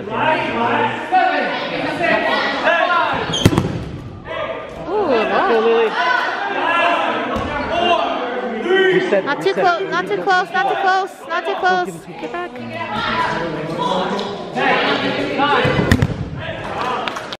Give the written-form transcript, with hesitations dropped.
God damn it. Ooh, Reset, not too close, not too close, not too close, not too close. Get back.